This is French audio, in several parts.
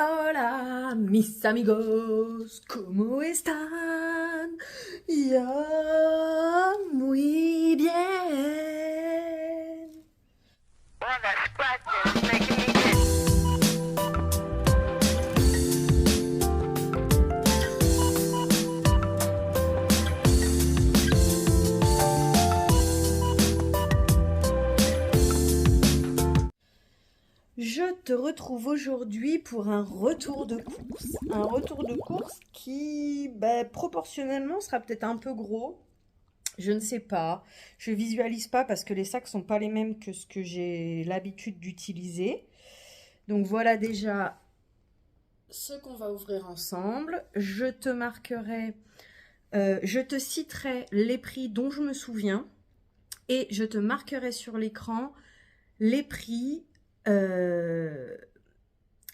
Hola, mis amigos, ¿cómo están? Yo muy bien. Well, the scratch is making me itch. Je te retrouve aujourd'hui pour un retour de course. Un retour de course qui, proportionnellement, sera peut-être un peu gros. Je ne sais pas. Je visualise pas parce que les sacs sont pas les mêmes que ce que j'ai l'habitude d'utiliser. Donc voilà déjà ce qu'on va ouvrir ensemble. Je te citerai les prix dont je me souviens et je te marquerai sur l'écran les prix.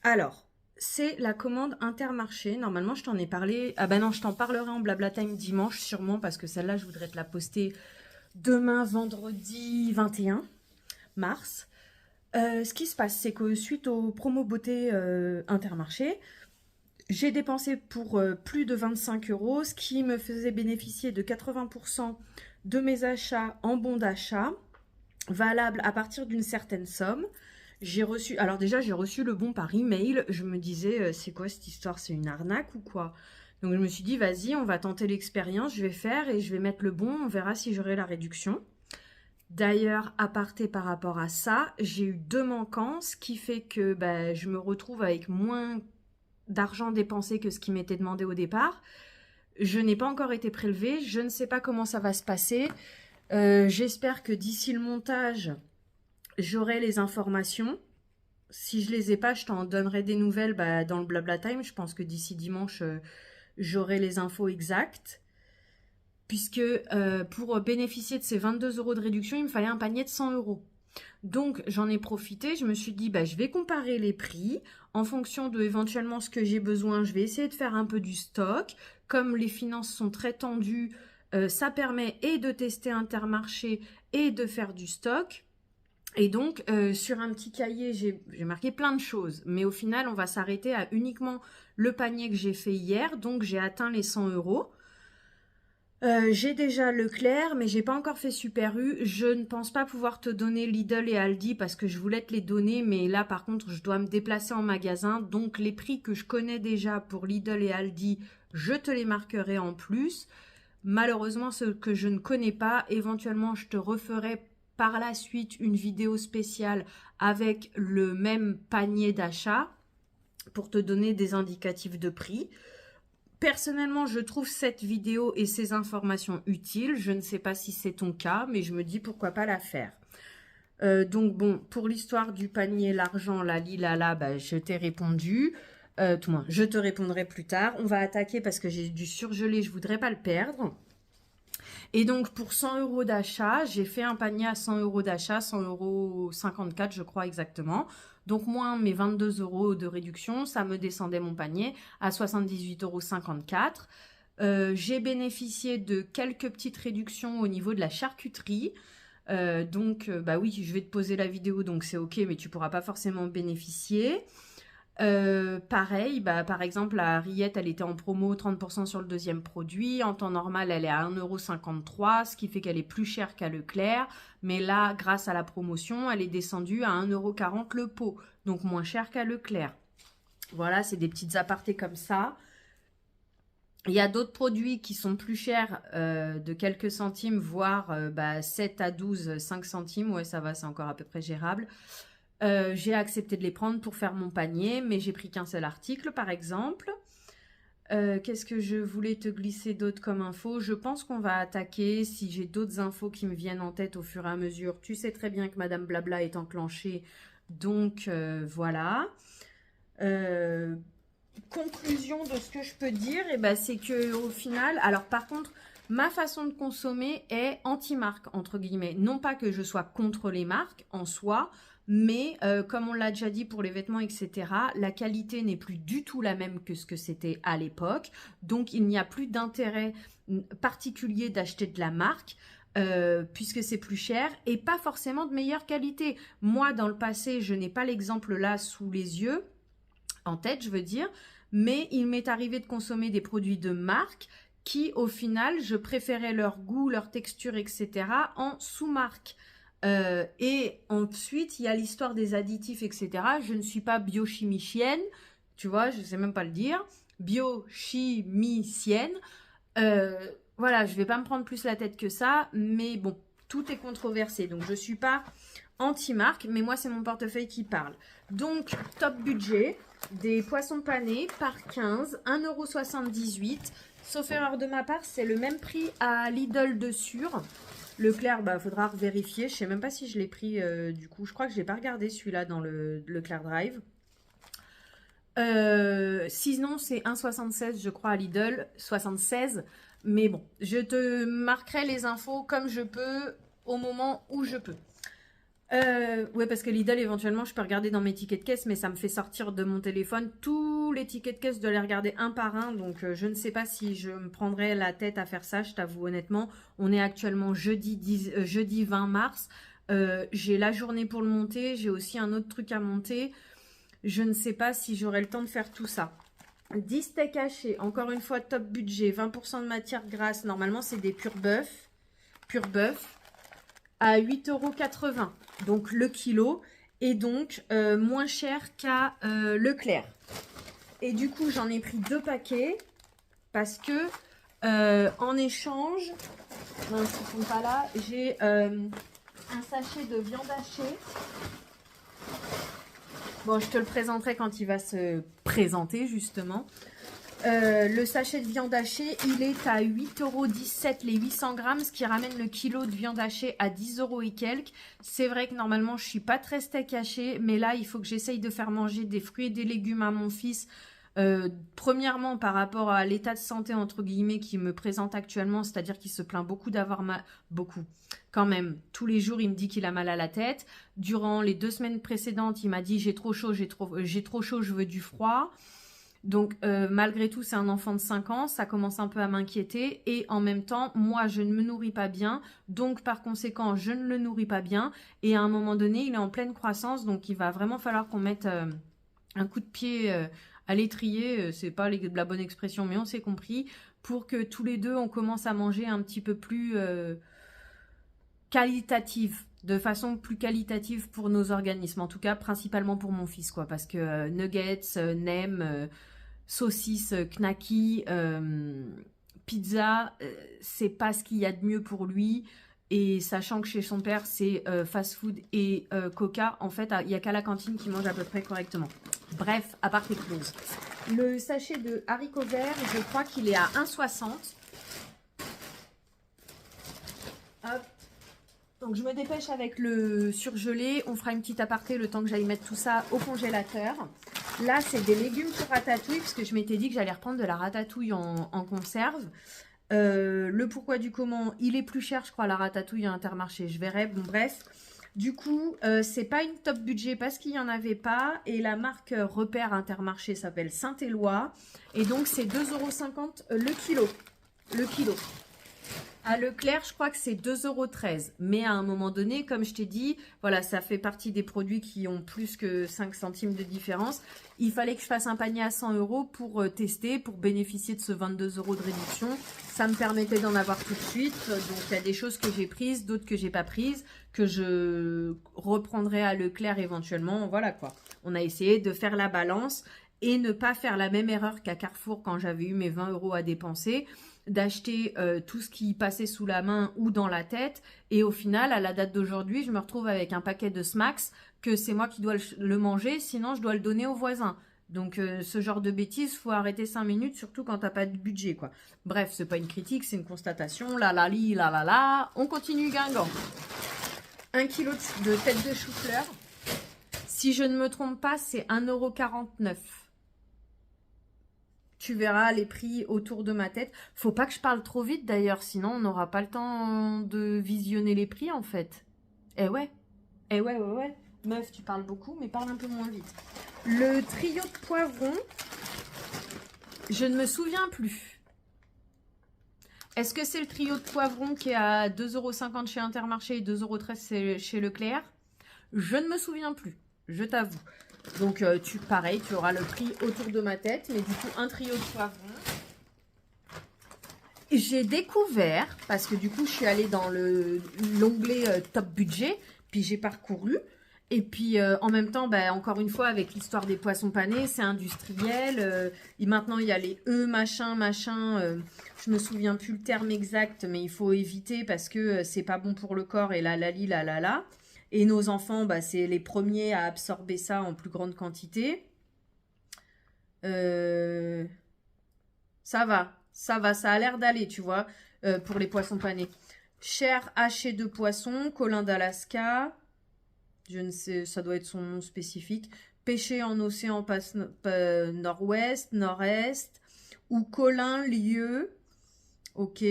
Alors, c'est la commande Intermarché. Normalement, je t'en ai parlé. Ah ben non, je t'en parlerai en Blabla Time dimanche sûrement parce que celle-là, je voudrais te la poster demain, vendredi 21 mars. Ce qui se passe, c'est que suite aux promos beauté Intermarché, j'ai dépensé pour plus de 25 euros, ce qui me faisait bénéficier de 80% de mes achats en bons d'achat, valable à partir d'une certaine somme. Alors déjà, j'ai reçu le bon par email. Je me disais, c'est quoi cette histoire? C'est une arnaque ou quoi? Donc je me suis dit, vas-y, on va tenter l'expérience, je vais faire et je vais mettre le bon, on verra si j'aurai la réduction. D'ailleurs, aparté par rapport à ça, j'ai eu 2 manquants, ce qui fait que je me retrouve avec moins d'argent dépensé que ce qui m'était demandé au départ. Je n'ai pas encore été prélevée, je ne sais pas comment ça va se passer. J'espère que d'ici le montage, j'aurai les informations. Si je les ai pas, je t'en donnerai des nouvelles dans le Blabla Time. Je pense que d'ici dimanche, j'aurai les infos exactes. Puisque pour bénéficier de ces 22 euros de réduction, il me fallait un panier de 100 euros. Donc j'en ai profité, je me suis dit je vais comparer les prix en fonction de éventuellement ce que j'ai besoin. Je vais essayer de faire un peu du stock. Comme les finances sont très tendues, ça permet et de tester Intermarché et de faire du stock. Et donc, sur un petit cahier, j'ai marqué plein de choses. Mais au final, on va s'arrêter à uniquement le panier que j'ai fait hier. Donc, j'ai atteint les 100 euros. J'ai déjà Leclerc, mais j'ai pas encore fait Super U. Je ne pense pas pouvoir te donner Lidl et Aldi parce que je voulais te les donner. Mais là, par contre, je dois me déplacer en magasin. Donc, les prix que je connais déjà pour Lidl et Aldi, je te les marquerai en plus. Malheureusement, ceux que je ne connais pas, éventuellement, je te referai par la suite une vidéo spéciale avec le même panier d'achat pour te donner des indicatifs de prix. Personnellement, je trouve cette vidéo et ces informations utiles. Je ne sais pas si c'est ton cas, mais je me dis pourquoi pas la faire. Donc bon, pour l'histoire du panier, l'argent, la lila, là, je t'ai répondu. Tout moins, je te répondrai plus tard. On va attaquer parce que j'ai dû surgeler, je voudrais pas le perdre. Et donc, pour 100 euros d'achat, j'ai fait un panier à 100 euros d'achat, 100 euros 54, je crois exactement. Donc, moins mes 22 euros de réduction, ça me descendait mon panier à 78,54 euros. J'ai bénéficié de quelques petites réductions au niveau de la charcuterie. Oui, je vais te poser la vidéo, donc c'est ok, mais tu pourras pas forcément bénéficier. Pareil, par exemple, la rillette, elle était en promo 30% sur le deuxième produit. En temps normal, elle est à 1,53 €, ce qui fait qu'elle est plus chère qu'à Leclerc. Mais là, grâce à la promotion, elle est descendue à 1,40 € le pot, donc moins cher qu'à Leclerc. Voilà, c'est des petites apartés comme ça. Il y a d'autres produits qui sont plus chers de quelques centimes, voire 7 à 12, 5 centimes. Ouais, ça va, c'est encore à peu près gérable. J'ai accepté de les prendre pour faire mon panier, mais j'ai pris qu'un seul article, par exemple. Qu'est-ce que je voulais te glisser d'autre comme info? Je pense qu'on va attaquer. Si j'ai d'autres infos qui me viennent en tête au fur et à mesure, tu sais très bien que Madame Blabla est enclenchée. Donc, voilà. Conclusion de ce que je peux dire, c'est que au final, alors par contre, ma façon de consommer est anti-marque, entre guillemets. Non pas que je sois contre les marques en soi, mais comme on l'a déjà dit pour les vêtements, etc., la qualité n'est plus du tout la même que ce que c'était à l'époque. Donc, il n'y a plus d'intérêt particulier d'acheter de la marque. Puisque c'est plus cher et pas forcément de meilleure qualité. Moi, dans le passé, je n'ai pas l'exemple là sous les yeux. en tête, je veux dire. Mais il m'est arrivé de consommer des produits de marque qui, au final, je préférais leur goût, leur texture, etc. en sous-marque. Et ensuite, il y a l'histoire des additifs, etc. Je ne suis pas biochimicienne, tu vois, je ne sais même pas le dire. Biochimicienne. Voilà, je ne vais pas me prendre plus la tête que ça, mais bon, tout est controversé. Donc, je ne suis pas anti-marque, mais moi, c'est mon portefeuille qui parle. Donc, top budget, des poissons panés par 15, 1,78 €. Sauf erreur de ma part, c'est le même prix à Lidl de sûr. Leclerc, bah, faudra vérifier. Je sais même pas si je l'ai pris du coup. Je crois que je l'ai pas regardé celui-là dans le Leclerc Drive. Sinon, c'est 1,76 je crois à Lidl. 76. Mais bon, je te marquerai les infos comme je peux au moment où je peux. Ouais, parce que Lidl, éventuellement, je peux regarder dans mes tickets de caisse, mais ça me fait sortir de mon téléphone tous les tickets de caisse, de les regarder un par un. Donc, je ne sais pas si je me prendrai la tête à faire ça, je t'avoue honnêtement. On est actuellement jeudi 20 mars. J'ai la journée pour le monter. J'ai aussi un autre truc à monter. Je ne sais pas si j'aurai le temps de faire tout ça. 10 steaks hachés, encore une fois, top budget. 20% de matière grasse. Normalement, c'est des pur bœuf. À 8,80 €, donc le kilo, et donc moins cher qu'à Leclerc. Et du coup, j'en ai pris 2 paquets parce que en échange, non, ils ne sont pas là, j'ai un sachet de viande hachée. Bon, je te le présenterai quand il va se présenter, justement. Le sachet de viande hachée, il est à 8,17 € les 800 grammes, ce qui ramène le kilo de viande hachée à 10 € et quelques. C'est vrai que normalement, je suis pas très steak haché, mais là, il faut que j'essaye de faire manger des fruits et des légumes à mon fils. Premièrement, par rapport à l'état de santé, entre guillemets, qu'il me présente actuellement, c'est-à-dire qu'il se plaint beaucoup d'avoir mal... Beaucoup. Quand même, tous les jours, il me dit qu'il a mal à la tête. Durant les 2 semaines précédentes, il m'a dit « j'ai trop chaud, j'ai trop chaud, je veux du froid ». Donc, malgré tout, c'est un enfant de 5 ans, ça commence un peu à m'inquiéter. Et en même temps, moi, je ne me nourris pas bien. Donc, par conséquent, je ne le nourris pas bien. Et à un moment donné, il est en pleine croissance. Donc, il va vraiment falloir qu'on mette un coup de pied à l'étrier. C'est pas la bonne expression, mais on s'est compris. Pour que tous les deux, on commence à manger un petit peu plus qualitative. De façon plus qualitative pour nos organismes. En tout cas, principalement pour mon fils, quoi. Parce que nuggets, nems... saucisses, knacky, pizza, c'est pas ce qu'il y a de mieux pour lui. Et sachant que chez son père, c'est fast-food et coca, en fait, il n'y a qu'à la cantine qui mange à peu près correctement. Bref, à part les closes. Le sachet de haricots verts, je crois qu'il est à 1,60 €. Hop. Donc, je me dépêche avec le surgelé. On fera une petite aparté le temps que j'aille mettre tout ça au congélateur. Là, c'est des légumes pour ratatouille, parce que je m'étais dit que j'allais reprendre de la ratatouille en conserve. Le pourquoi du comment, il est plus cher, je crois, la ratatouille à Intermarché. Je verrai, bon bref. Du coup, c'est pas une top budget parce qu'il n'y en avait pas. Et la marque repère Intermarché s'appelle Saint-Éloi. Et donc, c'est 2,50 € le kilo. Le kilo. À Leclerc, je crois que c'est 2,13 €. Mais à un moment donné, comme je t'ai dit, voilà, ça fait partie des produits qui ont plus que 5 centimes de différence. Il fallait que je fasse un panier à 100 € pour tester, pour bénéficier de ce 22 € de réduction. Ça me permettait d'en avoir tout de suite. Donc, il y a des choses que j'ai prises, d'autres que j'ai pas prises, que je reprendrai à Leclerc éventuellement. Voilà quoi. On a essayé de faire la balance et ne pas faire la même erreur qu'à Carrefour quand j'avais eu mes 20 € à dépenser, d'acheter tout ce qui passait sous la main ou dans la tête. Et au final, à la date d'aujourd'hui, je me retrouve avec un paquet de Smacks que c'est moi qui dois le manger, sinon je dois le donner au voisin. Donc ce genre de bêtises, faut arrêter 5 minutes, surtout quand t'as pas de budget, quoi. Bref, c'est pas une critique, c'est une constatation. La. On continue Guingamp. 1 kg de tête de chou-fleur. Si je ne me trompe pas, c'est 1,49 €. Tu verras les prix autour de ma tête. Faut pas que je parle trop vite d'ailleurs, sinon on n'aura pas le temps de visionner les prix en fait. Eh ouais. Ouais. Meuf, tu parles beaucoup, mais parle un peu moins vite. Le trio de poivrons, je ne me souviens plus. Est-ce que c'est le trio de poivrons qui est à 2,50 € chez Intermarché et 2,13 € chez Leclerc? Je ne me souviens plus, je t'avoue. Donc, pareil, tu auras le prix autour de ma tête. Mais du coup, un trio de poivrons. J'ai découvert, parce que du coup, je suis allée dans l'onglet top budget. Puis, j'ai parcouru. Et puis, en même temps, bah, encore une fois, avec l'histoire des poissons panés, c'est industriel. Et maintenant, il y a les machin. Je me souviens plus le terme exact, mais il faut éviter parce que c'est pas bon pour le corps. Et là. Et nos enfants, bah, c'est les premiers à absorber ça en plus grande quantité. Ça va, ça a l'air d'aller, tu vois, pour les poissons panés. Chair hachée de poisson, colin d'Alaska. Je ne sais, ça doit être son nom spécifique. Pêché en océan nord-ouest, nord-est. Ou colin lieu. Ok.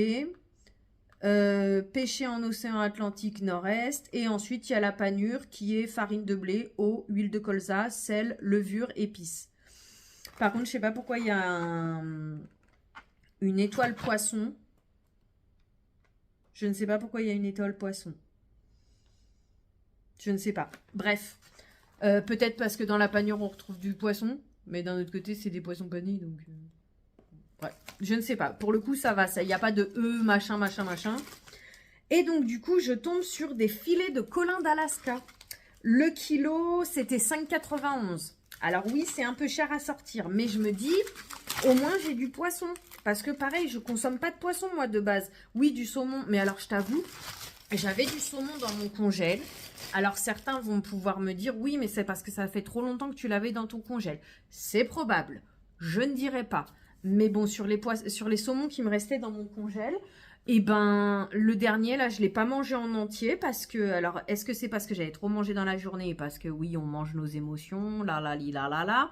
Pêché en océan Atlantique nord-est. Et ensuite, il y a la panure qui est farine de blé, eau, huile de colza, sel, levure, épices. Par contre, je sais pas pourquoi il y a une étoile poisson. Je ne sais pas pourquoi il y a une étoile poisson. Je ne sais pas. Bref. Peut-être parce que dans la panure, on retrouve du poisson. Mais d'un autre côté, c'est des poissons panés. Donc, ouais. Je ne sais pas. Pour le coup, ça va. Il n'y a pas de machin. Et donc, du coup, je tombe sur des filets de colin d'Alaska. Le kilo, c'était 5,91. Alors oui, c'est un peu cher à sortir. Mais je me dis, au moins, j'ai du poisson. Parce que pareil, je consomme pas de poisson, moi, de base. Oui, du saumon. Mais alors, je t'avoue, j'avais du saumon dans mon congèle. Alors, certains vont pouvoir me dire, oui, mais c'est parce que ça fait trop longtemps que tu l'avais dans ton congèle. C'est probable. Je ne dirais pas. Mais bon, sur les saumons qui me restaient dans mon congèle, eh ben, le dernier, là, je ne l'ai pas mangé en entier parce que, alors, est-ce que c'est parce que j'avais trop mangé dans la journée? Parce que oui, on mange nos émotions, là.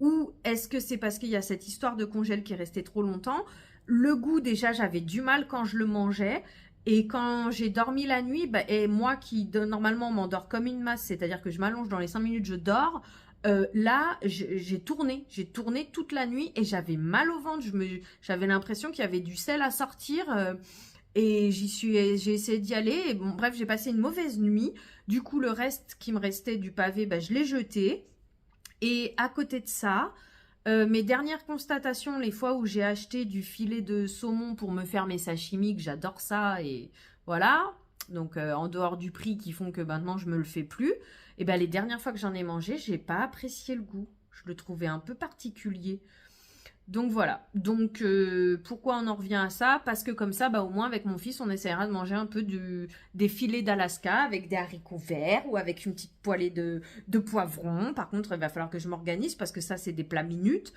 Ou est-ce que c'est parce qu'il y a cette histoire de congèle qui est restée trop longtemps? Le goût, déjà, j'avais du mal quand je le mangeais. Et quand j'ai dormi la nuit, bah, et moi qui normalement m'endors comme une masse, c'est-à-dire que je m'allonge dans les 5 minutes, je dors, là, j'ai tourné toute la nuit et j'avais mal au ventre. J'avais l'impression qu'il y avait du sel à sortir et j'ai essayé d'y aller. Et bon, bref, j'ai passé une mauvaise nuit. Du coup, le reste qui me restait du pavé, bah, je l'ai jeté. Et à côté de ça, mes dernières constatations, les fois où j'ai acheté du filet de saumon pour me faire mes sashimi, que j'adore ça, et voilà, donc en dehors du prix qui font que maintenant je me le fais plus, et ben les dernières fois que j'en ai mangé, j'ai pas apprécié le goût. Je le trouvais un peu particulier. Donc voilà. Donc pourquoi on en revient à ça? Parce que comme ça, bah, au moins avec mon fils, on essaiera de manger un peu des filets d'Alaska avec des haricots verts ou avec une petite poêlée de poivrons. Par contre, il va falloir que je m'organise parce que ça, c'est des plats minutes.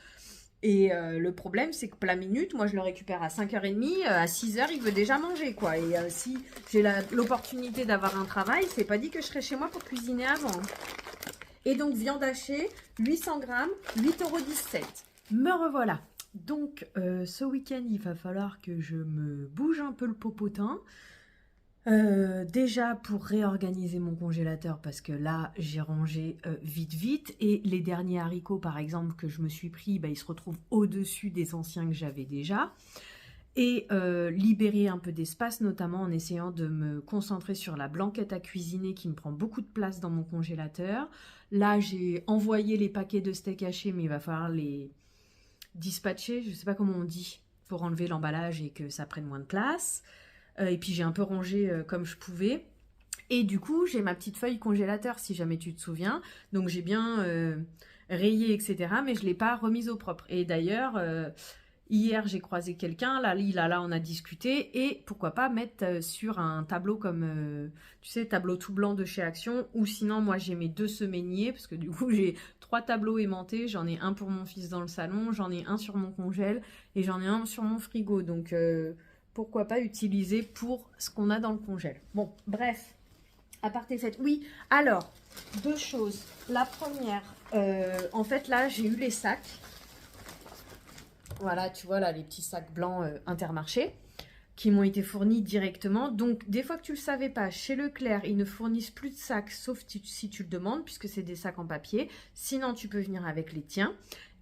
Et le problème, c'est que plat minute, moi, je le récupère à 5h30. À 6h, il veut déjà manger, quoi. Et si j'ai l'opportunité d'avoir un travail, c'est pas dit que je serai chez moi pour cuisiner avant. Et donc, viande hachée, 800 grammes, 8,17 €. Me revoilà. Donc, ce week-end, il va falloir que je me bouge un peu le popotin. Déjà pour réorganiser mon congélateur parce que là, j'ai rangé vite. Et les derniers haricots, par exemple, que je me suis pris, bah, ils se retrouvent au-dessus des anciens que j'avais déjà. Et libérer un peu d'espace, notamment en essayant de me concentrer sur la blanquette à cuisiner qui me prend beaucoup de place dans mon congélateur. Là, j'ai envoyé les paquets de steak haché, mais il va falloir les dispatcher, je ne sais pas comment on dit, pour enlever l'emballage et que ça prenne moins de place. Et puis j'ai un peu rangé comme je pouvais. Et du coup, j'ai ma petite feuille congélateur, si jamais tu te souviens. Donc j'ai bien rayé, etc. Mais je ne l'ai pas remise au propre. Et d'ailleurs, hier, j'ai croisé quelqu'un, là, on a discuté. Et pourquoi pas mettre sur un tableau comme, tu sais, tableau tout blanc de chez Action. Ou sinon, moi, j'ai mes 2 semainiers, parce que du coup, j'ai 3 tableaux aimantés. J'en ai un pour mon fils dans le salon, j'en ai un sur mon congèle et j'en ai un sur mon frigo. Donc, pourquoi pas utiliser pour ce qu'on a dans le congèle. Bon, bref, à part tes fêtes. Oui, alors, 2 choses. La première, en fait, là, j'ai eu les sacs. Voilà, tu vois, là, les petits sacs blancs Intermarché qui m'ont été fournis directement. Donc, des fois que tu ne le savais pas, chez Leclerc, ils ne fournissent plus de sacs, sauf si tu le demandes, puisque c'est des sacs en papier. Sinon, tu peux venir avec les tiens.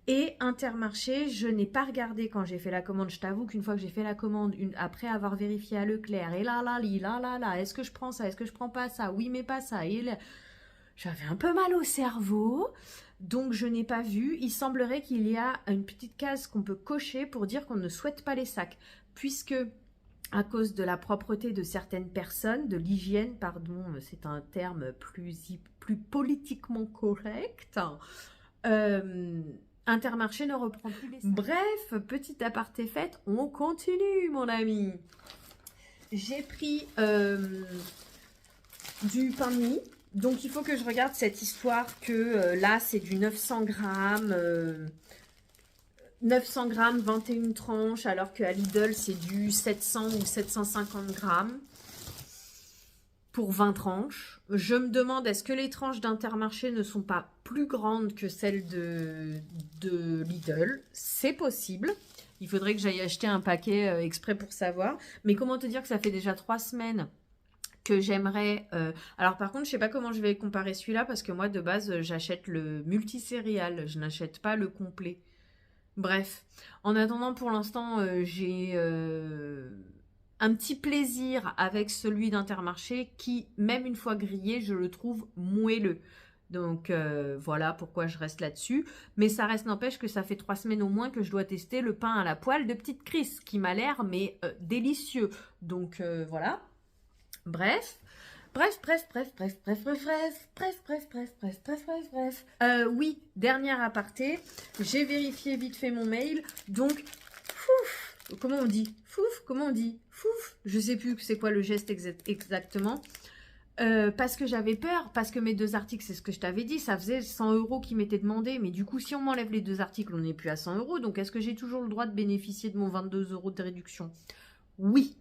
Et Intermarché, je n'ai pas regardé quand j'ai fait la commande. Je t'avoue qu'une fois que j'ai fait la commande, après avoir vérifié à Leclerc, et là, est-ce que je prends ça, est-ce que je prends pas ça, oui mais pas ça, et là, J'avais un peu mal au cerveau, donc je n'ai pas vu. Il semblerait qu'il y a une petite case qu'on peut cocher pour dire qu'on ne souhaite pas les sacs, puisque à cause de la propreté de certaines personnes, de l'hygiène, pardon, c'est un terme plus politiquement correct, Intermarché ne reprend plus les sacs. Bref, petit aparté fait, on continue mon ami. J'ai pris du pain de mie. Donc il faut que je regarde cette histoire que là c'est du 900 grammes. 900 grammes, 21 tranches, alors qu'à Lidl, c'est du 700 ou 750 grammes pour 20 tranches. Je me demande, est-ce que les tranches d'Intermarché ne sont pas plus grandes que celles de Lidl? C'est possible. Il faudrait que j'aille acheter un paquet exprès pour savoir. Mais comment te dire que ça fait déjà 3 semaines que j'aimerais... Alors par contre, je sais pas comment je vais comparer celui-là, parce que moi, de base, j'achète le multicéréal. Je n'achète pas le complet. Bref, en attendant, pour l'instant, j'ai un petit plaisir avec celui d'Intermarché qui, même une fois grillé, je le trouve moelleux. Donc voilà pourquoi je reste là-dessus. Mais ça reste, n'empêche que ça fait 3 semaines au moins que je dois tester le pain à la poêle de Petite Chris, qui m'a l'air mais délicieux. Donc voilà. Bref. Oui, dernière aparté, j'ai vérifié vite fait mon mail, donc, comment on dit je sais plus c'est quoi le geste exactement, parce que j'avais peur, parce que mes 2 articles, c'est ce que je t'avais dit, ça faisait 100 € qui m'étaient demandés, mais du coup, si on m'enlève les 2 articles, on n'est plus à 100 €, donc est-ce que j'ai toujours le droit de bénéficier de mon 22 € de réduction? Oui.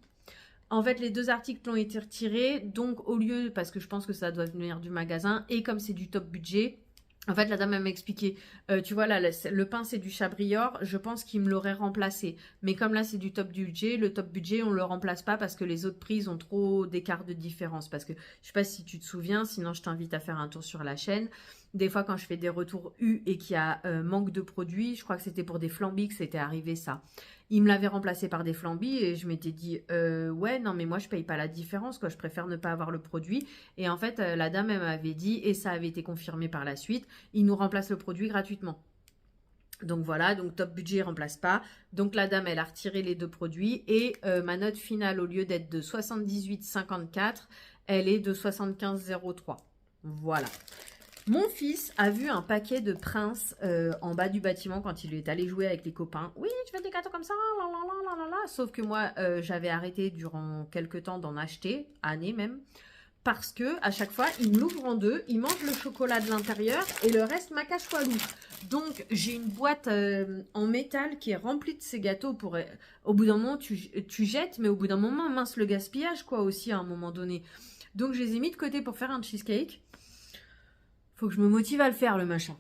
En fait, les 2 articles ont été retirés, donc au lieu, parce que je pense que ça doit venir du magasin, et comme c'est du top budget, en fait, la dame m'a expliqué, tu vois, là, le pain, c'est du Chabrior, je pense qu'il me l'aurait remplacé. Mais comme là, c'est du top budget, le top budget, on ne le remplace pas parce que les autres prix ont trop d'écart de différence. Parce que, je ne sais pas si tu te souviens, sinon je t'invite à faire un tour sur la chaîne. Des fois, quand je fais des retours U et qu'il y a manque de produits, je crois que c'était pour des flambis que c'était arrivé ça. Il me l'avait remplacé par des flambis et je m'étais dit ouais non mais moi je paye pas la différence quoi, je préfère ne pas avoir le produit. Et en fait la dame elle m'avait dit, et ça avait été confirmé par la suite, il nous remplace le produit gratuitement. Donc voilà, donc top budget remplace pas. Donc la dame elle a retiré les 2 produits et ma note finale, au lieu d'être de 78,54, elle est de 75,03. Voilà. Mon fils a vu un paquet de Prince en bas du bâtiment quand il est allé jouer avec les copains. Oui, je fais des gâteaux comme ça, sauf que moi, j'avais arrêté durant quelques temps d'en acheter, années même, parce que à chaque fois, il l'ouvre en 2, il mange le chocolat de l'intérieur et le reste macache-walou. Donc, j'ai une boîte en métal qui est remplie de ces gâteaux pour... au bout d'un moment, tu jettes, mais au bout d'un moment, mince le gaspillage, quoi, aussi, à un moment donné. Donc, je les ai mis de côté pour faire un cheesecake. Faut que je me motive à le faire, le machin.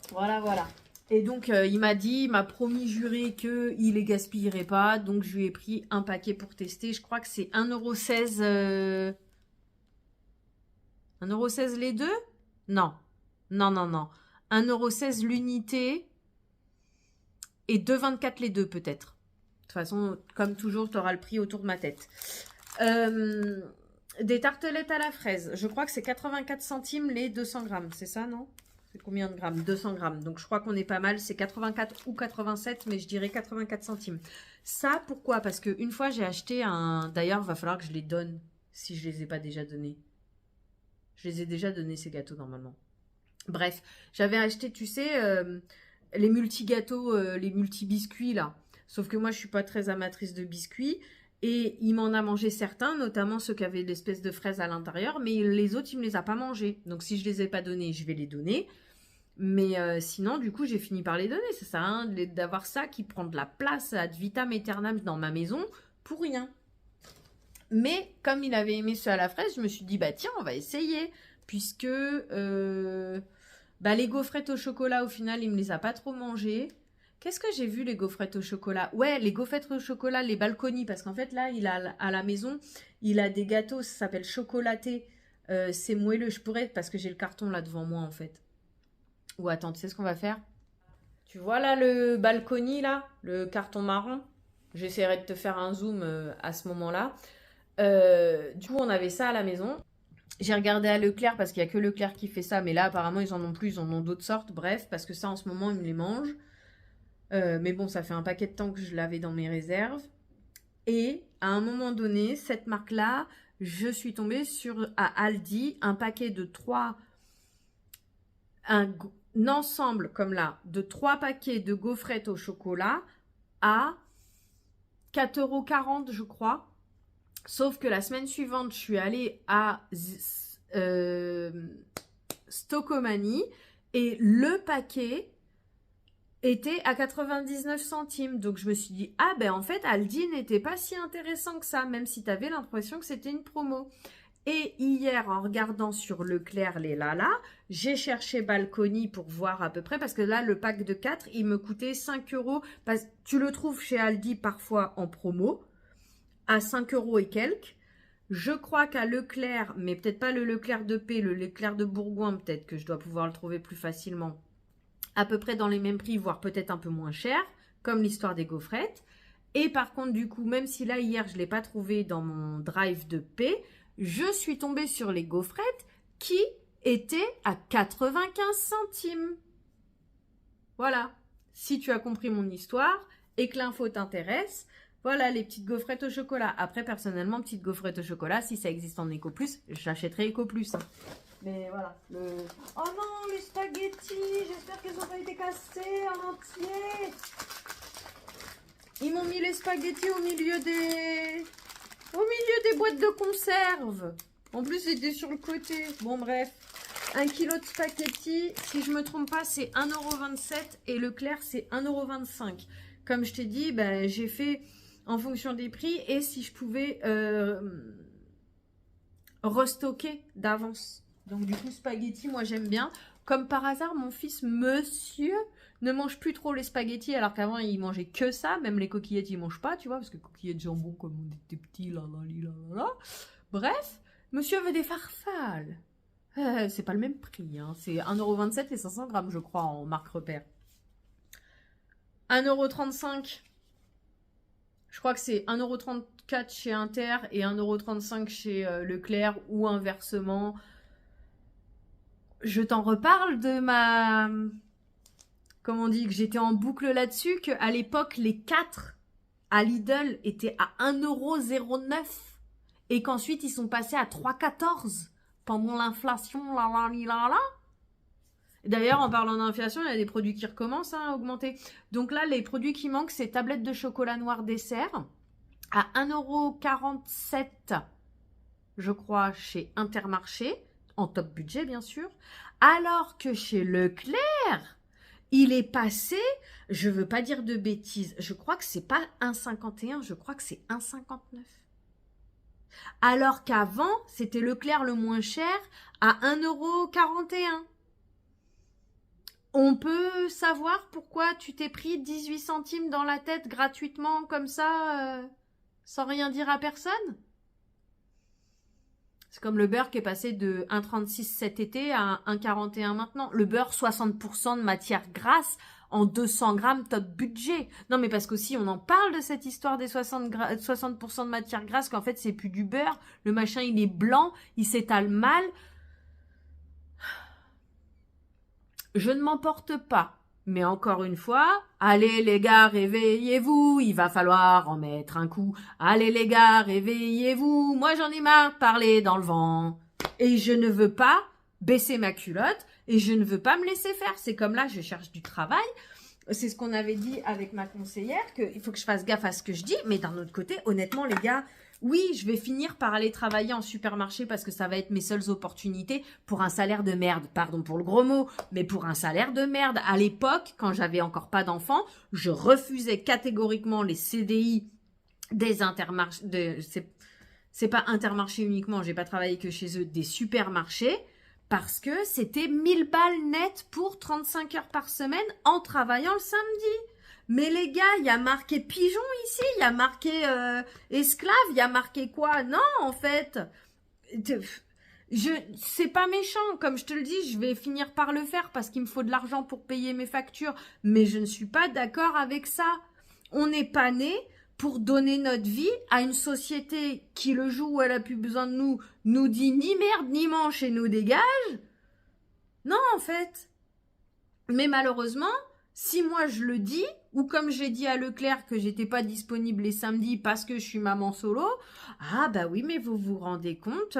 Voilà, voilà. Et donc, il m'a promis, juré qu'il les gaspillerait pas. Donc, je lui ai pris un paquet pour tester. Je crois que c'est 1,16 €. 1,16 € les 2? Non. Non, non, non. 1,16 € l'unité. Et 2,24 € les 2, peut-être. De toute façon, comme toujours, tu auras le prix autour de ma tête. Des tartelettes à la fraise. Je crois que c'est 84 centimes les 200 grammes. C'est ça, non? C'est combien de grammes? 200 grammes. Donc, je crois qu'on est pas mal. C'est 84 ou 87, mais je dirais 84 centimes. Ça, pourquoi? Parce qu'une fois, j'ai acheté un... D'ailleurs, il va falloir que je les donne, si je les ai pas déjà donnés. Je les ai déjà donnés, ces gâteaux, normalement. Bref, j'avais acheté, tu sais, les multi-gâteaux, les multi-biscuits, là. Sauf que moi, je suis pas très amatrice de biscuits. Et il m'en a mangé certains, notamment ceux qui avaient l'espèce de fraise à l'intérieur. Mais les autres, il me les a pas mangés. Donc, si je les ai pas donnés, je vais les donner. Mais sinon, du coup, j'ai fini par les donner. Ça sert à rien d'avoir ça qui prend de la place ad vitam aeternam dans ma maison pour rien. Mais comme il avait aimé ceux à la fraise, je me suis dit, bah tiens, on va essayer. Puisque les gaufrettes au chocolat, au final, il me les a pas trop mangées. Qu'est-ce que j'ai vu, les gaufrettes au chocolat? Ouais, les gaufrettes au chocolat, les balconis. Parce qu'en fait, là, il a à la maison, il a des gâteaux, ça s'appelle chocolaté. C'est moelleux, je pourrais, parce que j'ai le carton là devant moi, en fait. Ou attends, tu sais ce qu'on va faire? Tu vois là, le balconi, là, le carton marron? J'essaierai de te faire un zoom à ce moment-là. Du coup, on avait ça à la maison. J'ai regardé à Leclerc parce qu'il n'y a que Leclerc qui fait ça, mais là apparemment ils en ont plus, ils en ont d'autres sortes, bref, parce que ça en ce moment ils me les mangent. Mais bon, ça fait un paquet de temps que je l'avais dans mes réserves. Et à un moment donné, cette marque-là, je suis tombée à Aldi un paquet de 3, un ensemble comme là, de 3 paquets de gaufrettes au chocolat à 4,40 € je crois. Sauf que la semaine suivante, je suis allée à Stocomanie et le paquet était à 99 centimes. Donc je me suis dit, ah ben en fait Aldi n'était pas si intéressant que ça, même si tu avais l'impression que c'était une promo. Et hier, en regardant sur Leclerc les Lala, j'ai cherché Balcony pour voir à peu près, parce que là, le pack de 4, il me coûtait 5 €. Tu le trouves chez Aldi parfois en promo, à 5 € et quelques. Je crois qu'à Leclerc, mais peut-être pas le Leclerc de Paix, le Leclerc de Bourgoin, peut-être que je dois pouvoir le trouver plus facilement, à peu près dans les mêmes prix, voire peut-être un peu moins cher, comme l'histoire des gaufrettes. Et par contre, du coup, même si là, hier, je ne l'ai pas trouvé dans mon drive de paix, je suis tombée sur les gaufrettes qui étaient à 95 centimes. Voilà. Si tu as compris mon histoire et que l'info t'intéresse, voilà les petites gaufrettes au chocolat. Après, personnellement, petites gaufrettes au chocolat, si ça existe en Eco Plus, j'achèterai Eco Plus. Hein. Mais voilà. Oh non, les spaghettis, j'espère qu'elles n'ont pas été cassées en entier. Ils m'ont mis les spaghettis au milieu des boîtes de conserve. En plus, c'était sur le côté. Bon, bref. 1 kg de spaghettis, si je ne me trompe pas, c'est 1,27 € et Leclerc, c'est 1,25 €. Comme je t'ai dit, ben, j'ai fait en fonction des prix et si je pouvais restocker d'avance. Donc, du coup, spaghettis, moi, j'aime bien. Comme par hasard, mon fils, monsieur, ne mange plus trop les spaghettis, alors qu'avant, il mangeait que ça. Même les coquillettes, il mange pas, tu vois, parce que coquillettes jambon, comme on était petits, là. Bref, monsieur veut des farfales. C'est pas le même prix, hein. C'est 1,27 € et 500 grammes, je crois, en marque repère. 1,35 €. Je crois que c'est 1,34 € chez Inter et 1,35 € chez Leclerc ou inversement. Je t'en reparle de ma... Comment on dit, que j'étais en boucle là-dessus, qu'à l'époque, les 4 à Lidl étaient à 1,09 € et qu'ensuite, ils sont passés à 3,14 € pendant l'inflation, là. D'ailleurs, en parlant d'inflation, il y a des produits qui recommencent à augmenter. Donc là, les produits qui manquent, c'est tablettes de chocolat noir dessert à 1,47 €, je crois, chez Intermarché, en top budget, bien sûr. Alors que chez Leclerc, il est passé, je veux pas dire de bêtises, je crois que c'est pas 1,51 €, je crois que c'est 1,59 €. Alors qu'avant, c'était Leclerc le moins cher à 1,41 €. On peut savoir pourquoi tu t'es pris 18 centimes dans la tête gratuitement comme ça, sans rien dire à personne? C'est comme le beurre qui est passé de 1,36 € cet été à 1,41 € maintenant. Le beurre, 60% de matière grasse en 200 grammes top budget. Non, mais parce qu'aussi, on en parle de cette histoire des 60% de matière grasse, qu'en fait, c'est plus du beurre. Le machin, il est blanc, il s'étale mal. Je ne m'emporte pas. Mais encore une fois, allez les gars, réveillez-vous, il va falloir en mettre un coup. Allez les gars, réveillez-vous, moi j'en ai marre de parler dans le vent. Et je ne veux pas baisser ma culotte et je ne veux pas me laisser faire. C'est comme là, je cherche du travail. C'est ce qu'on avait dit avec ma conseillère, qu'il faut que je fasse gaffe à ce que je dis. Mais d'un autre côté, honnêtement les gars, oui, je vais finir par aller travailler en supermarché parce que ça va être mes seules opportunités pour un salaire de merde. Pardon pour le gros mot, mais pour un salaire de merde. À l'époque, quand j'avais encore pas d'enfants, je refusais catégoriquement les CDI des Intermarchés. C'est pas Intermarché uniquement, j'ai pas travaillé que chez eux, des supermarchés. Parce que c'était 1000 balles nettes pour 35 heures par semaine en travaillant le samedi. Mais les gars, il y a marqué pigeon ici, il y a marqué esclave, il y a marqué quoi? Non, en fait, c'est pas méchant. Comme je te le dis, je vais finir par le faire parce qu'il me faut de l'argent pour payer mes factures. Mais je ne suis pas d'accord avec ça. On n'est pas né pour donner notre vie à une société qui, le jour où elle a plus besoin de nous, nous dit ni merde ni manche et nous dégage. Non, en fait. Mais malheureusement, si moi je le dis, ou comme j'ai dit à Leclerc que j'étais pas disponible les samedis parce que je suis maman solo, ah bah oui, mais vous vous rendez compte,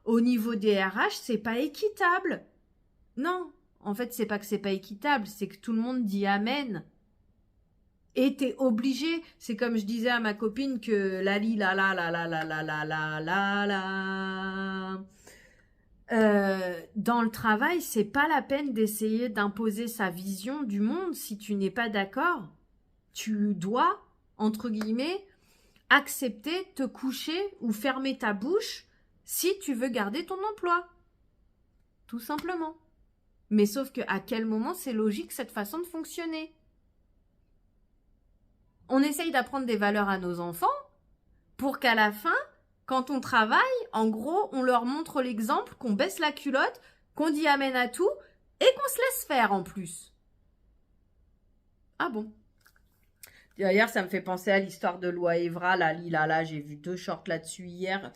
au niveau des RH, c'est pas équitable. Non, en fait, c'est pas que c'est pas équitable, c'est que tout le monde dit amen. Et t'es obligé, c'est comme je disais à ma copine que dans le travail, c'est pas la peine d'essayer d'imposer sa vision du monde si tu n'es pas d'accord. Tu dois, entre guillemets, accepter, te coucher ou fermer ta bouche si tu veux garder ton emploi. Tout simplement. Mais sauf que à quel moment c'est logique cette façon de fonctionner? On essaye d'apprendre des valeurs à nos enfants pour qu'à la fin, quand on travaille, en gros, on leur montre l'exemple, qu'on baisse la culotte, qu'on dit amen à tout et qu'on se laisse faire en plus. Ah bon? D'ailleurs, ça me fait penser à l'histoire de Loi Evra, là, j'ai vu 2 shorts là-dessus hier.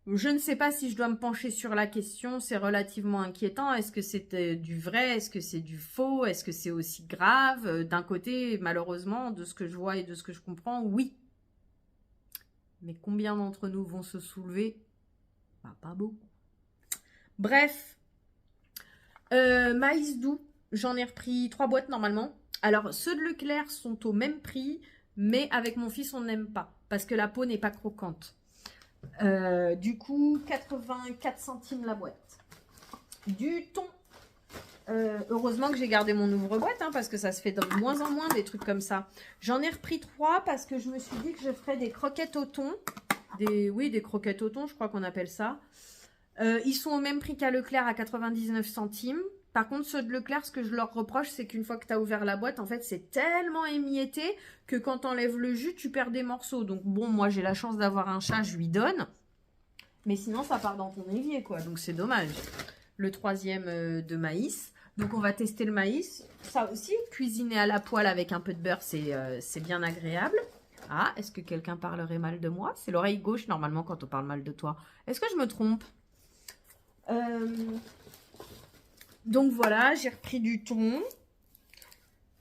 Je ne sais pas si je dois me pencher sur la question, c'est relativement inquiétant. Est-ce que c'est du vrai? Est-ce que c'est du faux? Est-ce que c'est aussi grave? D'un côté, malheureusement, de ce que je vois et de ce que je comprends, oui. Mais combien d'entre nous vont se soulever? Bah, pas beaucoup. Bref. Maïs doux, j'en ai repris 3 boîtes normalement. Alors, ceux de Leclerc sont au même prix, mais avec mon fils, on n'aime pas, parce que la peau n'est pas croquante. Du coup, 84 centimes la boîte. Du thon. Heureusement que j'ai gardé mon ouvre-boîte, hein, parce que ça se fait de moins en moins des trucs comme ça. J'en ai repris 3 parce que je me suis dit que je ferais des croquettes au thon. Des croquettes au thon, je crois qu'on appelle ça. Ils sont au même prix qu'à Leclerc à 99 centimes. Par contre, ceux de Leclerc, ce que je leur reproche, c'est qu'une fois que tu as ouvert la boîte, en fait, c'est tellement émietté que quand tu enlèves le jus, tu perds des morceaux. Donc bon, moi, j'ai la chance d'avoir un chat, je lui donne. Mais sinon, ça part dans ton évier, quoi. Donc c'est dommage. Le 3e de maïs. Donc on va tester le maïs. Ça aussi, cuisiner à la poêle avec un peu de beurre, c'est bien agréable. Ah, est-ce que quelqu'un parlerait mal de moi? C'est l'oreille gauche, normalement, quand on parle mal de toi. Est-ce que je me trompe? Donc voilà, j'ai repris du thon.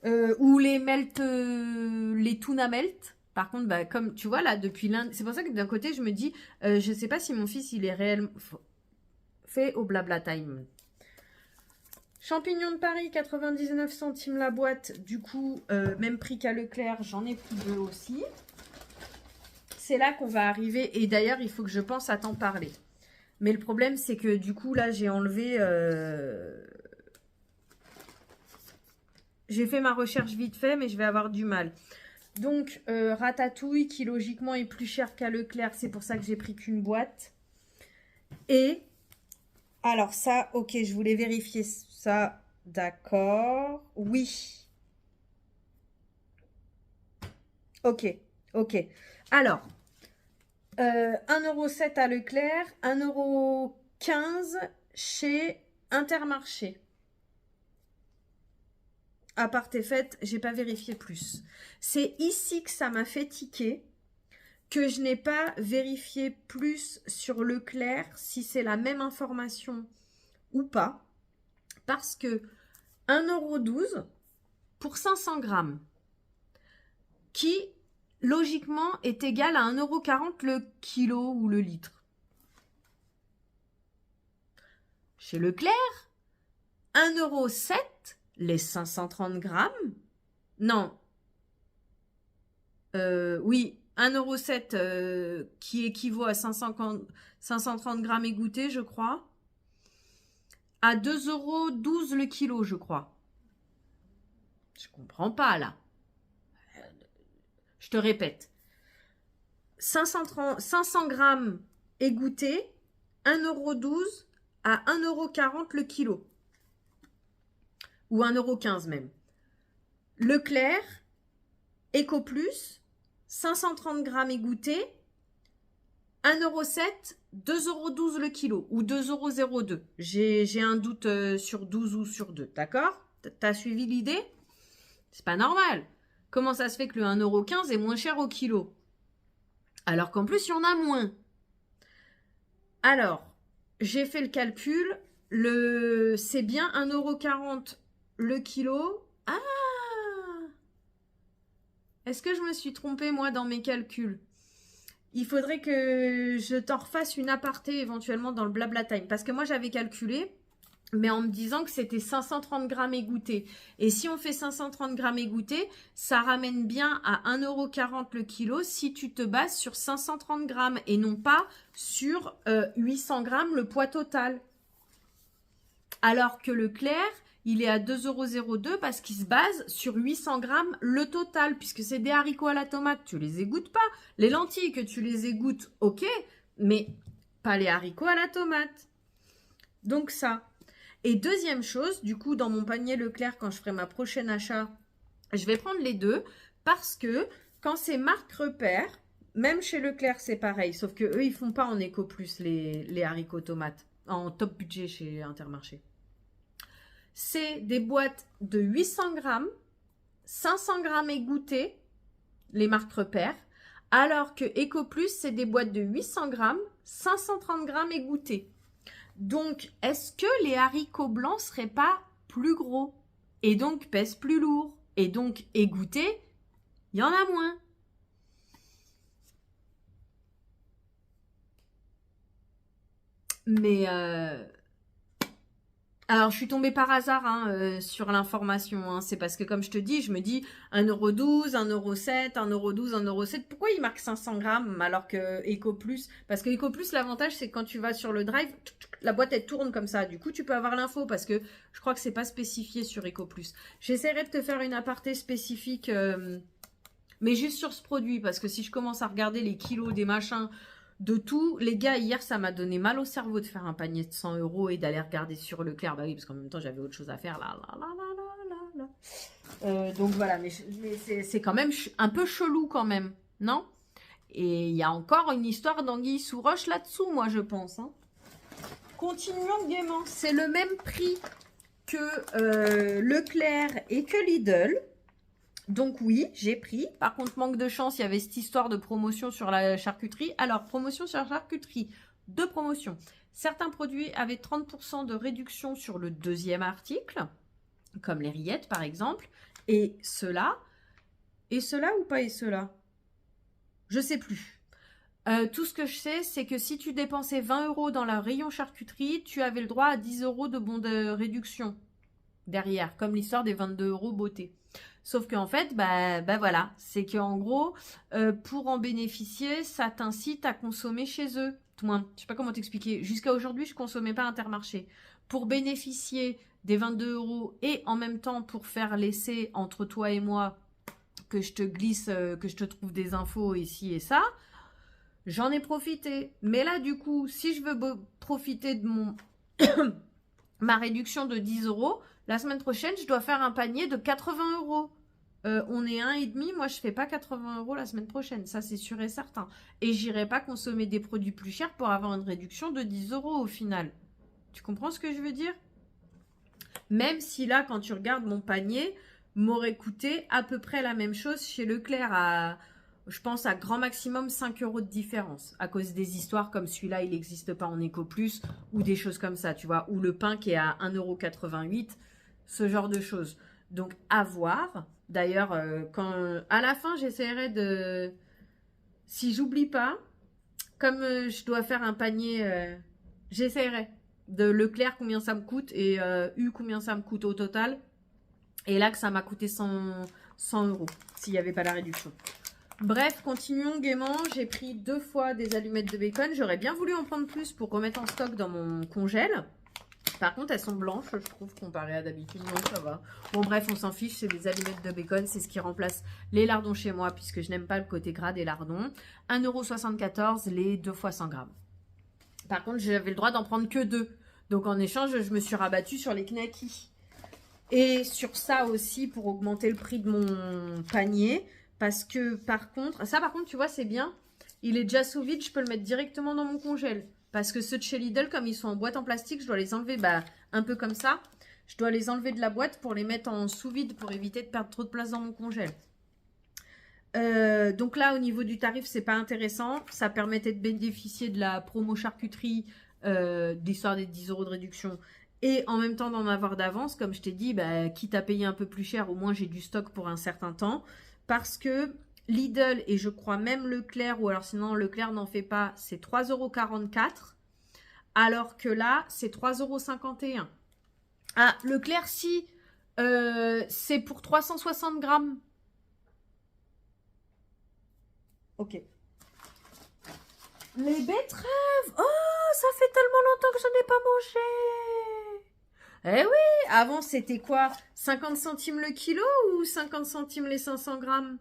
Ou les tuna melt. Par contre, bah, comme tu vois là, depuis lundi, c'est pour ça que d'un côté, je me dis, je sais pas si mon fils, il est réellement fait au Blabla Time. Champignons de Paris, 99 centimes la boîte. Du coup, même prix qu'à Leclerc, j'en ai pris 2 aussi. C'est là qu'on va arriver. Et d'ailleurs, il faut que je pense à t'en parler. Mais le problème, c'est que du coup, là, j'ai enlevé... J'ai fait ma recherche vite fait, mais je vais avoir du mal. Donc, ratatouille, qui logiquement est plus cher qu'à Leclerc. C'est pour ça que j'ai pris qu'une boîte. Et, alors ça, ok, je voulais vérifier ça. D'accord. Oui. Ok, ok. Alors, 1,07 € à Leclerc, 1,15 € chez Intermarché. À part tes fêtes, j'ai pas vérifié plus. C'est ici que ça m'a fait tiquer, que je n'ai pas vérifié plus sur Leclerc si c'est la même information ou pas. Parce que 1,12 € pour 500 grammes, qui logiquement est égal à 1,40 € le kilo ou le litre. Chez Leclerc, 1,07 € les 530 grammes. Non. Oui, 1,07 € qui équivaut à 530 grammes égouttés, je crois. À 2,12 € le kilo, je crois. Je comprends pas, là. Je te répète. 500 grammes égouttés, 1,12 € à 1,40 € le kilo. Ou 1,15 € même. Leclerc, EcoPlus, 530 grammes égouttés, 1,07 €, 2,12 € le kilo. Ou 2,02 €. J'ai un doute sur 12 ou sur 2. D'accord? T'as suivi l'idée? C'est pas normal. Comment ça se fait que le 1,15 € est moins cher au kilo? Alors qu'en plus, il y en a moins. Alors, j'ai fait le calcul. C'est bien 1,40 € le kilo. Ah! Est-ce que je me suis trompée, moi, dans mes calculs? Il faudrait que je t'en refasse une aparté éventuellement dans le Blabla Time. Parce que moi, j'avais calculé, mais en me disant que c'était 530 grammes égouttés. Et si on fait 530 grammes égouttés, ça ramène bien à 1,40 € le kilo si tu te bases sur 530 grammes et non pas sur 800 grammes le poids total. Alors que le clair, il est à 2,02 € parce qu'il se base sur 800 grammes le total, puisque c'est des haricots à la tomate, tu les égouttes pas. Les lentilles que tu les égouttes, ok, mais pas les haricots à la tomate. Donc ça. Et deuxième chose, du coup, dans mon panier Leclerc, quand je ferai ma prochaine achat, je vais prendre les deux parce que quand c'est marque repère, même chez Leclerc, c'est pareil, sauf que eux, ils font pas en éco plus les haricots tomates, en top budget chez Intermarché. C'est des boîtes de 800 grammes, 500 grammes égouttés, les marques repères, alors que Eco Plus, c'est des boîtes de 800 grammes, 530 grammes égouttés. Donc, est-ce que les haricots blancs seraient pas plus gros et donc pèsent plus lourd et donc égouttés, il y en a moins? Mais alors, je suis tombée par hasard sur l'information. Hein. C'est parce que, comme je te dis, je me dis 1,12 €, 1,07 €, 1,12 €, 1,07 €. Pourquoi il marque 500 grammes alors que Eco Plus? Parce que Eco Plus, l'avantage, c'est que quand tu vas sur le drive, la boîte, elle tourne comme ça. Du coup, tu peux avoir l'info parce que je crois que c'est pas spécifié sur Eco Plus. J'essaierai de te faire une aparté spécifique, mais juste sur ce produit. Parce que si je commence à regarder les kilos des machins, de tout, les gars, hier, ça m'a donné mal au cerveau de faire un panier de 100 € et d'aller regarder sur Leclerc. Bah oui, parce qu'en même temps, j'avais autre chose à faire. Donc voilà, mais c'est quand même un peu chelou quand même, non? Et il y a encore une histoire d'anguille sous roche là-dessous, moi, je pense. Hein. Continuons gaiement. C'est le même prix que Leclerc et que Lidl. Donc oui, j'ai pris. Par contre, manque de chance, il y avait cette histoire de promotion sur la charcuterie. Alors, promotion sur la charcuterie, deux promotions. Certains produits avaient 30% de réduction sur le deuxième article, comme les rillettes par exemple. Et ceux-là ou pas et ceux-là? Je sais plus. Tout ce que je sais, c'est que si tu dépensais 20 € dans la rayon charcuterie, tu avais le droit à 10 € de bons de réduction derrière, comme l'histoire des 22 € beauté. Sauf qu'en fait, bah voilà, c'est qu'en gros, pour en bénéficier, ça t'incite à consommer chez eux. Moi, je sais pas comment t'expliquer. Jusqu'à aujourd'hui, je consommais pas Intermarché. Pour bénéficier des 22 € et en même temps pour faire l'essai entre toi et moi, que je te glisse, que je te trouve des infos ici et ça, j'en ai profité. Mais là, du coup, si je veux profiter de ma réduction de 10 €, la semaine prochaine, je dois faire un panier de 80 €. On est 1,5 €, moi je fais pas 80 € la semaine prochaine, ça c'est sûr et certain. Et j'irai pas consommer des produits plus chers pour avoir une réduction de 10 € au final. Tu comprends ce que je veux dire? Même si là, quand tu regardes mon panier, m'aurait coûté à peu près la même chose chez Leclerc à, je pense, à grand maximum 5 € de différence. À cause des histoires comme celui-là, il n'existe pas en Eco Plus ou des choses comme ça, tu vois. Ou le pain qui est à 1,88 €, ce genre de choses. Donc, à voir. D'ailleurs, à la fin, j'essaierai de... Si j'oublie pas, comme je dois faire un panier, j'essaierai de Leclerc combien ça me coûte et combien ça me coûte au total. Et là, que ça m'a coûté 100 € s'il n'y avait pas la réduction. Bref, continuons gaiement. J'ai pris 2 fois des allumettes de bacon. J'aurais bien voulu en prendre plus pour remettre en stock dans mon congèle. Par contre, elles sont blanches, je trouve, comparé à d'habitude. Non, ça va. Bon, bref, on s'en fiche. C'est des allumettes de bacon. C'est ce qui remplace les lardons chez moi, puisque je n'aime pas le côté gras des lardons. 1,74 € les 2 fois 100 grammes. Par contre, j'avais le droit d'en prendre que 2. Donc, en échange, je me suis rabattue sur les knackis. Et sur ça aussi, pour augmenter le prix de mon panier. Parce que, par contre, tu vois, c'est bien. Il est déjà sous vide. Je peux le mettre directement dans mon congèle. Parce que ceux de chez Lidl, comme ils sont en boîte en plastique, je dois les enlever un peu comme ça. Je dois les enlever de la boîte pour les mettre en sous-vide pour éviter de perdre trop de place dans mon congèle. Donc là, au niveau du tarif, c'est pas intéressant. Ça permettait de bénéficier de la promo charcuterie, d'histoire des 10 € de réduction. Et en même temps d'en avoir d'avance, comme je t'ai dit, bah, quitte à payer un peu plus cher, au moins j'ai du stock pour un certain temps. Parce que Lidl et je crois même Leclerc, ou alors sinon Leclerc n'en fait pas, c'est 3,44 €. Alors que là, c'est 3,51 €. Ah, Leclerc, si, c'est pour 360 grammes. Ok. Les betteraves. Oh, ça fait tellement longtemps que je n'ai pas mangé. Eh oui, avant c'était quoi? 50 centimes le kilo ou 50 centimes les 500 grammes?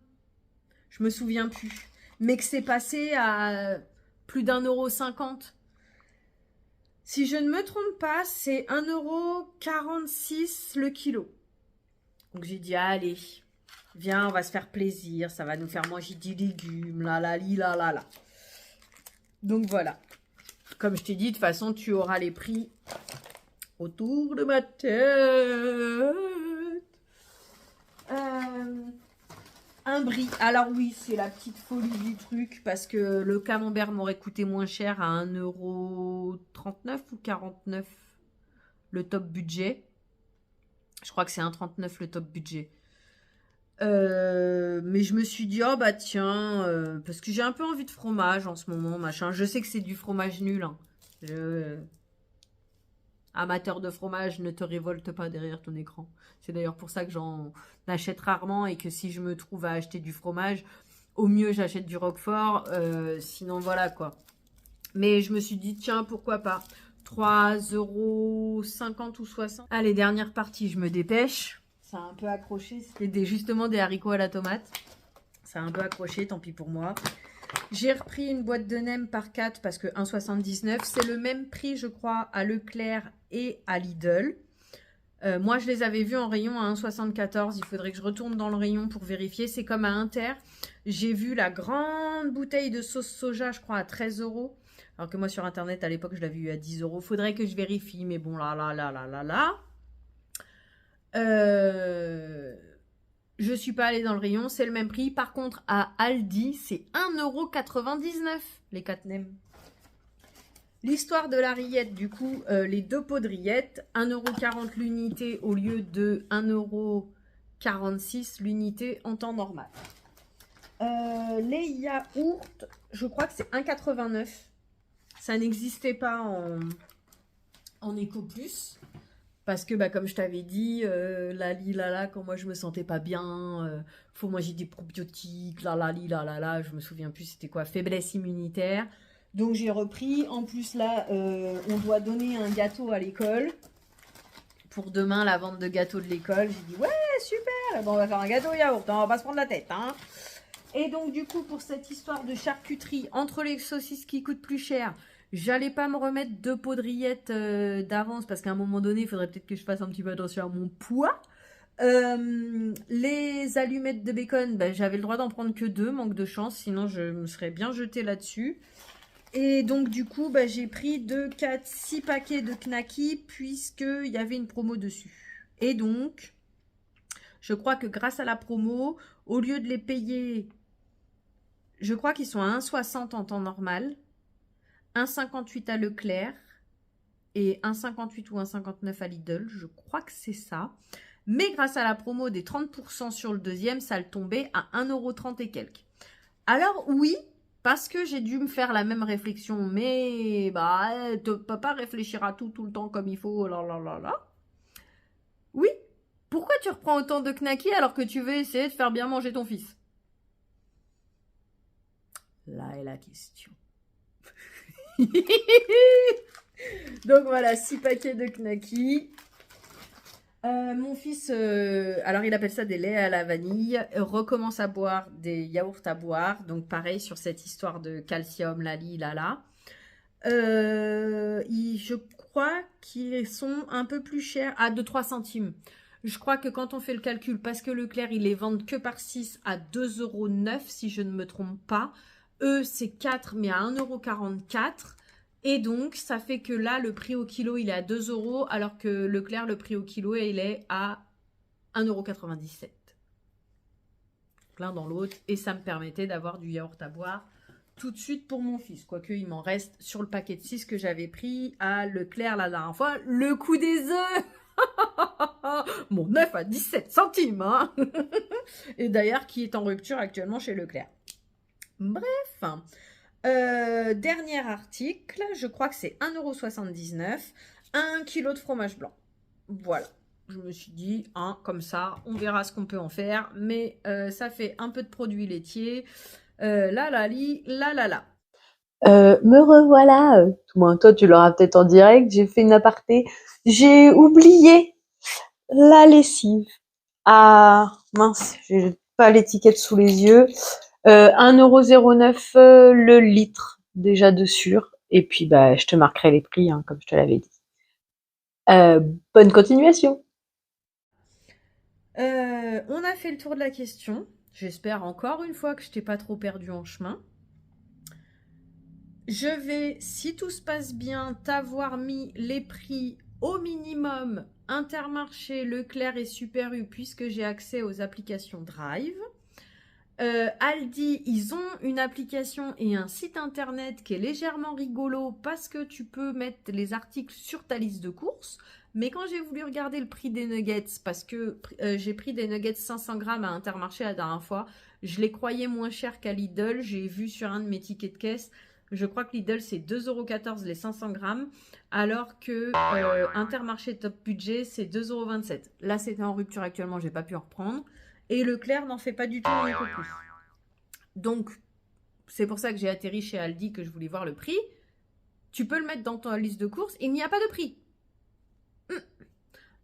Je me souviens plus. Mais que c'est passé à plus d'1,50 €. Si je ne me trompe pas, c'est 1,46 € le kilo. Donc j'ai dit, allez, viens, on va se faire plaisir. Ça va nous faire manger des légumes, là, là, li, là, là, là. Donc voilà. Comme je t'ai dit, de toute façon, tu auras les prix autour de ma tête. Un brie. Alors oui, c'est la petite folie du truc parce que le camembert m'aurait coûté moins cher à 1,39 € ou 49 le top budget. Je crois que c'est 1,39 le top budget. Mais je me suis dit, oh bah tiens, parce que j'ai un peu envie de fromage en ce moment, machin. Je sais que c'est du fromage nul. Hein. Amateur de fromage, ne te révolte pas derrière ton écran. C'est d'ailleurs pour ça que j'en achète rarement et que si je me trouve à acheter du fromage, au mieux j'achète du Roquefort. Sinon voilà quoi. Mais je me suis dit, tiens, pourquoi pas. 3,50 € ou 60. Allez, dernière partie, je me dépêche. Ça a un peu accroché. C'était justement des haricots à la tomate. Ça a un peu accroché, tant pis pour moi. J'ai repris une boîte de nems par 4 parce que 1,79 €. C'est le même prix, je crois, à Leclerc et à Lidl. Moi, je les avais vus en rayon à 1,74 €. Il faudrait que je retourne dans le rayon pour vérifier. C'est comme à Inter. J'ai vu la grande bouteille de sauce soja, je crois, à 13 €. Alors que moi, sur Internet, à l'époque, je l'avais eu à 10 €. Faudrait que je vérifie. Mais bon, là. Je suis pas allée dans le rayon. C'est le même prix. Par contre, à Aldi, c'est 1,99 € les 4 nems. L'histoire de la rillette, du coup, les 2 pots de rillettes, 1,40 € l'unité au lieu de 1,46 € l'unité en temps normal. Les yaourts, je crois que c'est 1,89 €. Ça n'existait pas en Eco Plus. Parce que, bah, comme je t'avais dit, là, quand moi je me sentais pas bien, faut manger des probiotiques, là, je me souviens plus c'était quoi, faiblesse immunitaire. Donc j'ai repris. En plus là, on doit donner un gâteau à l'école. Pour demain, la vente de gâteaux de l'école. J'ai dit, ouais, super, bon, on va faire un gâteau au yaourt, hein, on va pas se prendre la tête. Hein. Et donc du coup, pour cette histoire de charcuterie, entre les saucisses qui coûtent plus cher, j'allais pas me remettre 2 pots de rillettes d'avance parce qu'à un moment donné, il faudrait peut-être que je fasse un petit peu attention à mon poids. Les allumettes de bacon, bah, j'avais le droit d'en prendre que 2, manque de chance, sinon je me serais bien jetée là-dessus. Et donc du coup, bah, j'ai pris 2, 4, 6 paquets de Knacky puisqu'il y avait une promo dessus. Et donc, je crois que grâce à la promo, au lieu de les payer, je crois qu'ils sont à 1,60 € en temps normal. 1,58 € à Leclerc et 1,58 ou 1,59 € à Lidl, je crois que c'est ça. Mais grâce à la promo des 30% sur le deuxième, ça le tombait à 1,30 € et quelques. Alors oui, parce que j'ai dû me faire la même réflexion, mais bah, tu ne peux pas réfléchir à tout le temps comme il faut, là. Oui, pourquoi tu reprends autant de Knacky alors que tu veux essayer de faire bien manger ton fils? Là est la question. Donc voilà, 6 paquets de Knacky. Mon fils, alors il appelle ça des laits à la vanille, recommence à boire des yaourts à boire. Donc pareil sur cette histoire de calcium, là. Je crois qu'ils sont un peu plus chers, de 3 centimes. Je crois que quand on fait le calcul, parce que Leclerc, ils les vendent que par 6 à 2,09 € si je ne me trompe pas. Eux, c'est 4, mais à 1,44 €. Et donc, ça fait que là, le prix au kilo, il est à 2 €, alors que Leclerc, le prix au kilo, il est à 1,97 €. l'un dans l'autre et ça me permettait d'avoir du yaourt à boire tout de suite pour mon fils. Quoique il m'en reste sur le paquet de 6 que j'avais pris à Leclerc la dernière fois, le coup des œufs. Mon 9 à 17 centimes, hein. Et d'ailleurs qui est en rupture actuellement chez Leclerc. Bref, dernier article, je crois que c'est 1,79 €, 1 kg de fromage blanc. Voilà, je me suis dit, hein, comme ça, on verra ce qu'on peut en faire, mais ça fait un peu de produits laitiers, la. Me revoilà, tout moins toi tu l'auras peut-être en direct, j'ai fait une aparté, j'ai oublié la lessive. Ah mince, j'ai pas l'étiquette sous les yeux. 1,09 € le litre déjà de sûr. Et puis bah je te marquerai les prix, hein, comme je te l'avais dit. Bonne continuation. On a fait le tour de la question. J'espère encore une fois que je t'ai pas trop perdu en chemin. Je vais, si tout se passe bien, t'avoir mis les prix au minimum Intermarché, Leclerc et Super U puisque j'ai accès aux applications Drive. Aldi, ils ont une application et un site internet qui est légèrement rigolo parce que tu peux mettre les articles sur ta liste de courses. Mais quand j'ai voulu regarder le prix des nuggets, parce que j'ai pris des nuggets 500 grammes à Intermarché la dernière fois, je les croyais moins chers qu'à Lidl. J'ai vu sur un de mes tickets de caisse, je crois que Lidl c'est 2,14 € les 500 grammes, alors que Intermarché Top Budget c'est 2,27 €. Là c'était en rupture actuellement, j'ai pas pu en reprendre. Et Leclerc n'en fait pas du tout un peu plus. Donc, c'est pour ça que j'ai atterri chez Aldi, que je voulais voir le prix. Tu peux le mettre dans ta liste de courses, il n'y a pas de prix.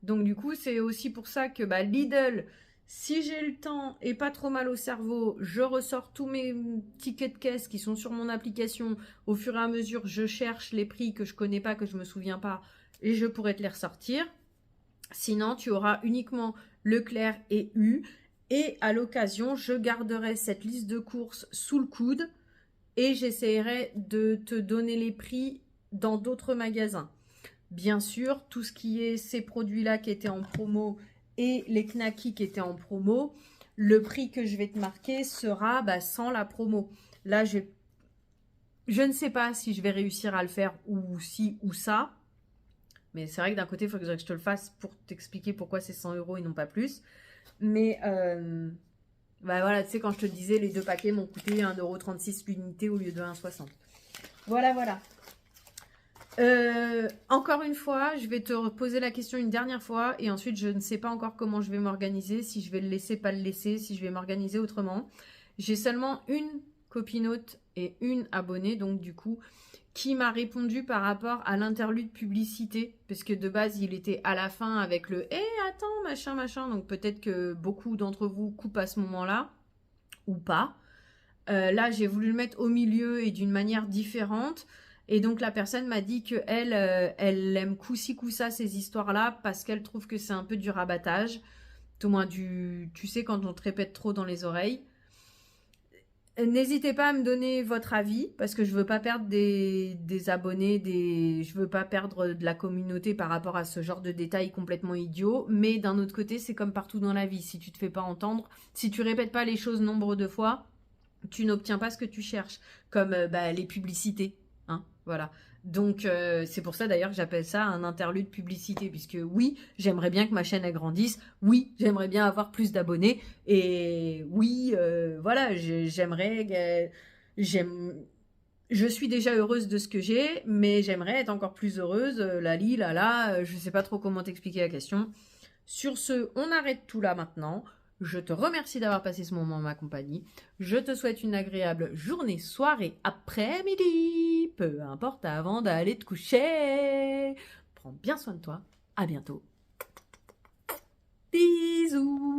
Donc, du coup, c'est aussi pour ça que Lidl, si j'ai le temps et pas trop mal au cerveau, je ressors tous mes tickets de caisse qui sont sur mon application. Au fur et à mesure, je cherche les prix que je connais pas, que je me souviens pas, et je pourrais te les ressortir. Sinon, tu auras uniquement Leclerc et U. Et à l'occasion, je garderai cette liste de courses sous le coude et j'essaierai de te donner les prix dans d'autres magasins. Bien sûr, tout ce qui est ces produits-là qui étaient en promo et les knackis qui étaient en promo, le prix que je vais te marquer sera sans la promo. Là, je ne sais pas si je vais réussir à le faire ou si ou ça. Mais c'est vrai que d'un côté, il faudrait que je te le fasse pour t'expliquer pourquoi c'est 100 € et non pas plus. Mais voilà, tu sais, quand je te disais, les deux paquets m'ont coûté 1,36 € l'unité au lieu de 1,60 €. Voilà. Encore une fois, je vais te reposer la question une dernière fois et ensuite, je ne sais pas encore comment je vais m'organiser, si je vais le laisser, pas le laisser, si je vais m'organiser autrement. J'ai seulement une copinote et une abonnée, donc du coup, qui m'a répondu par rapport à l'interlude publicité, parce que de base, il était à la fin avec le « Eh, attends, machin », donc peut-être que beaucoup d'entre vous coupent à ce moment-là, ou pas. Là, j'ai voulu le mettre au milieu et d'une manière différente, et donc la personne m'a dit qu'elle elle aime coup-ci, coup-ça ces histoires-là, parce qu'elle trouve que c'est un peu du rabattage, tout moins tu sais, quand on te répète trop dans les oreilles. N'hésitez pas à me donner votre avis parce que je veux pas perdre des abonnés, je veux pas perdre de la communauté par rapport à ce genre de détails complètement idiots. Mais d'un autre côté, c'est comme partout dans la vie. Si tu te fais pas entendre, si tu répètes pas les choses nombre de fois, tu n'obtiens pas ce que tu cherches. Comme les publicités, hein, voilà. Donc c'est pour ça d'ailleurs que j'appelle ça un interlude publicité, puisque oui, j'aimerais bien que ma chaîne elle grandisse, oui, j'aimerais bien avoir plus d'abonnés, et oui, voilà, je suis déjà heureuse de ce que j'ai, mais j'aimerais être encore plus heureuse, je sais pas trop comment t'expliquer la question. Sur ce, on arrête tout là maintenant. Je te remercie d'avoir passé ce moment en ma compagnie. Je te souhaite une agréable journée, soirée, après-midi, peu importe, avant d'aller te coucher. Prends bien soin de toi. À bientôt. Bisous.